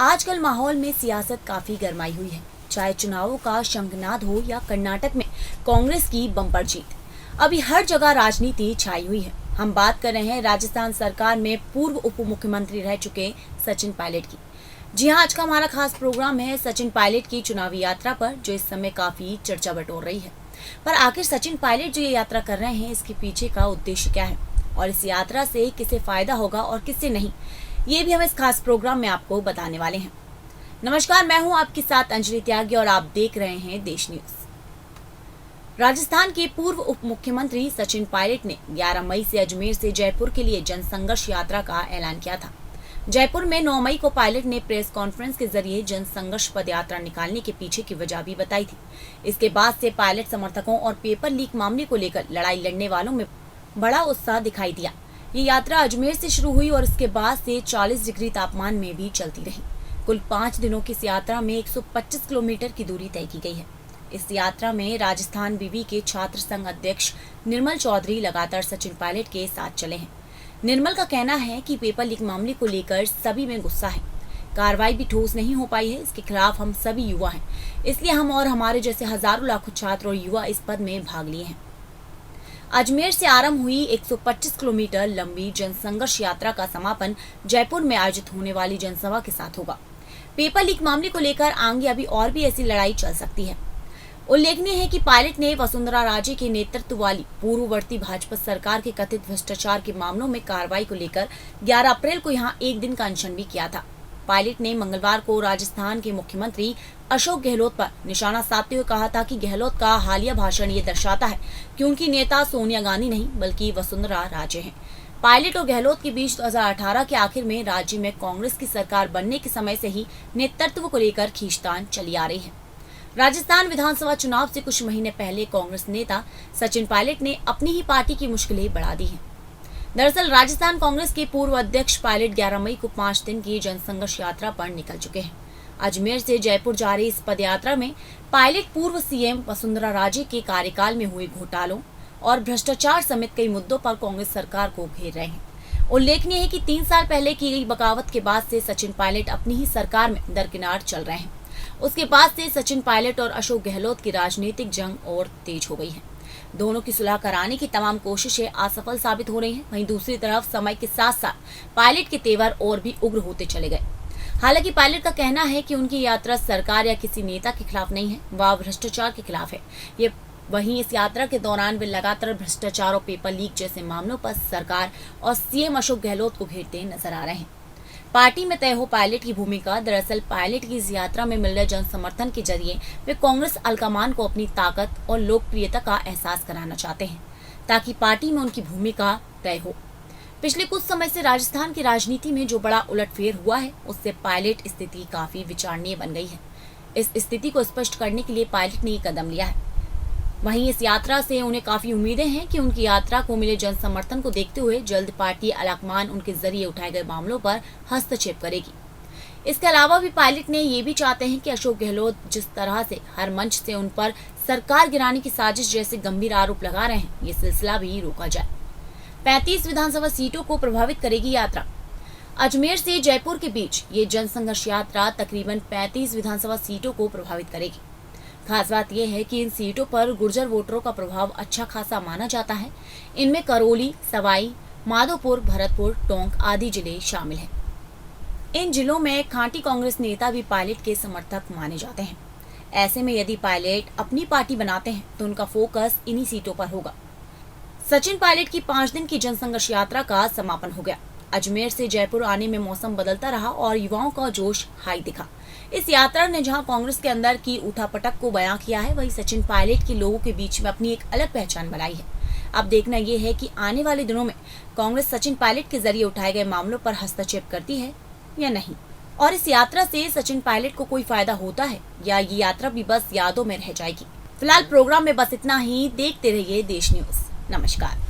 आजकल माहौल में सियासत काफी गरमाई हुई है, चाहे चुनावों का शंखनाद हो या कर्नाटक में कांग्रेस की बम्पर जीत। अभी हर जगह राजनीति छाई हुई है। हम बात कर रहे हैं राजस्थान सरकार में पूर्व उप मुख्यमंत्री रह चुके सचिन पायलट की। जी हाँ, आज का हमारा खास प्रोग्राम है सचिन पायलट की चुनावी यात्रा पर, जो इस समय काफी चर्चा बटोर रही है। पर आखिर सचिन पायलट जो ये यात्रा कर रहे हैं, इसके पीछे का उद्देश्य क्या है और इस यात्रा से किसे फायदा होगा और किससे नहीं, ये भी हम इस खास प्रोग्राम में आपको बताने वाले हैं। नमस्कार, मैं हूं आपके साथ अंजलि त्यागी और आप देख रहे हैं देश न्यूज। राजस्थान के पूर्व उप मुख्यमंत्री सचिन पायलट ने 11 मई से अजमेर से जयपुर के लिए जनसंघर्ष यात्रा का ऐलान किया था। जयपुर में 9 मई को पायलट ने प्रेस कॉन्फ्रेंस के जरिए जनसंघर्ष पदयात्रा निकालने के पीछे की वजह भी बताई थी। इसके बाद से पायलट समर्थकों और पेपर लीक मामले को लेकर लड़ाई लड़ने वालों में बड़ा उत्साह दिखाई दिया। ये यात्रा अजमेर से शुरू हुई और इसके बाद से 40 डिग्री तापमान में भी चलती रही। कुल 5 दिनों की इस यात्रा में 125 किलोमीटर की दूरी तय की गई है। इस यात्रा में राजस्थान विवि के छात्र संघ अध्यक्ष निर्मल चौधरी लगातार सचिन पायलट के साथ चले हैं। निर्मल का कहना है कि पेपर लीक मामले को लेकर सभी में गुस्सा है, कार्रवाई भी ठोस नहीं हो पाई है। इसके खिलाफ हम सभी युवा हैं, इसलिए हम और हमारे जैसे हजारों लाखों छात्र और युवा इस पद में भाग लिए हैं। अजमेर से आरंभ हुई 125 किलोमीटर लंबी जनसंघर्ष यात्रा का समापन जयपुर में आयोजित होने वाली जनसभा के साथ होगा। पेपर लीक मामले को लेकर आगे अभी और भी ऐसी लड़ाई चल सकती है। उल्लेखनीय है कि पायलट ने वसुंधरा राजे के नेतृत्व वाली पूर्ववर्ती भाजपा सरकार के कथित भ्रष्टाचार के मामलों में कार्रवाई को लेकर 11 अप्रैल को यहां एक दिन का अनशन भी किया था। पायलट ने मंगलवार को राजस्थान के मुख्यमंत्री अशोक गहलोत पर निशाना साधते हुए कहा था कि गहलोत का हालिया भाषण ये दर्शाता है कि उनकी नेता सोनिया गांधी नहीं बल्कि वसुंधरा राजे हैं। पायलट और गहलोत के बीच 2018 के आखिर में राज्य में कांग्रेस की सरकार बनने के समय से ही नेतृत्व को लेकर खींचतान चली आ रही है। राजस्थान विधानसभा चुनाव से कुछ महीने पहले कांग्रेस नेता सचिन पायलट ने अपनी ही पार्टी की मुश्किलें बढ़ा दी हैं। दरअसल राजस्थान कांग्रेस के पूर्व अध्यक्ष पायलट 11 मई को 5 दिन की जनसंघर्ष यात्रा पर निकल चुके हैं। अजमेर से जयपुर जा रही इस पदयात्रा में पायलट पूर्व सीएम वसुंधरा राजे के कार्यकाल में हुए घोटालों और भ्रष्टाचार समेत कई मुद्दों पर कांग्रेस सरकार को घेर रहे हैं। उल्लेखनीय है कि 3 साल पहले की गई बगावत के बाद से सचिन पायलट अपनी ही सरकार में दरकिनार चल रहे हैं। उसके बाद से सचिन पायलट और अशोक गहलोत की राजनीतिक जंग और तेज हो गई है। दोनों की सुलह कराने की तमाम कोशिशें असफल साबित हो रही हैं। वहीं दूसरी तरफ समय के साथ साथ पायलट के तेवर और भी उग्र होते चले गए। हालांकि पायलट का कहना है कि उनकी यात्रा सरकार या किसी नेता के खिलाफ नहीं है, वह भ्रष्टाचार के खिलाफ है। वहीं इस यात्रा के दौरान वे लगातार भ्रष्टाचार और पेपर लीक जैसे मामलों पर सरकार और सीएम अशोक गहलोत को घेरते नजर आ रहे हैं। पार्टी में तय हो पायलट की भूमिका। दरअसल पायलट की इस यात्रा में मिल रहे जन समर्थन के जरिए वे कांग्रेस आलाकमान को अपनी ताकत और लोकप्रियता का एहसास कराना चाहते हैं, ताकि पार्टी में उनकी भूमिका तय हो। पिछले कुछ समय से राजस्थान की राजनीति में जो बड़ा उलटफेर हुआ है, उससे पायलट स्थिति काफी विचारणीय बन गई है। इस स्थिति को स्पष्ट करने के लिए पायलट ने ये कदम लिया है। वहीं इस यात्रा से उन्हें काफी उम्मीदें हैं कि उनकी यात्रा को मिले जन समर्थन को देखते हुए जल्द पार्टी आलाकमान उनके जरिए उठाए गए मामलों पर हस्तक्षेप करेगी। इसके अलावा भी पायलट ने ये भी चाहते हैं कि अशोक गहलोत जिस तरह से हर मंच से उन पर सरकार गिराने की साजिश जैसे गंभीर आरोप लगा रहे हैं, ये सिलसिला भी रोका जाए। 35 विधानसभा सीटों को प्रभावित करेगी यात्रा। अजमेर से जयपुर के बीच ये जनसंघर्ष यात्रा तकरीबन 35 विधानसभा सीटों को प्रभावित करेगी। खास बात यह है कि इन सीटों पर गुर्जर वोटरों का प्रभाव अच्छा खासा माना जाता है। इनमें करौली, सवाई माधोपुर, भरतपुर, टोंक आदि जिले शामिल हैं। इन जिलों में खांटी कांग्रेस नेता भी पायलट के समर्थक माने जाते हैं। ऐसे में यदि पायलट अपनी पार्टी बनाते हैं तो उनका फोकस इन्हीं सीटों पर होगा। सचिन पायलट की 5 दिन की जनसंघर्ष यात्रा का समापन हो गया। अजमेर से जयपुर आने में मौसम बदलता रहा और युवाओं का जोश हाई दिखा। इस यात्रा ने जहां कांग्रेस के अंदर की उठापटक को बयां किया है, वहीं सचिन पायलट के लोगों के बीच में अपनी एक अलग पहचान बनाई है। अब देखना यह है कि आने वाले दिनों में कांग्रेस सचिन पायलट के जरिए उठाए गए मामलों पर हस्तक्षेप करती है या नहीं, और इस यात्रा से सचिन पायलट को कोई फायदा होता है या ये यात्रा भी बस यादों में रह जाएगी। फिलहाल प्रोग्राम में बस इतना ही। देखते रहिए देश न्यूज। नमस्कार।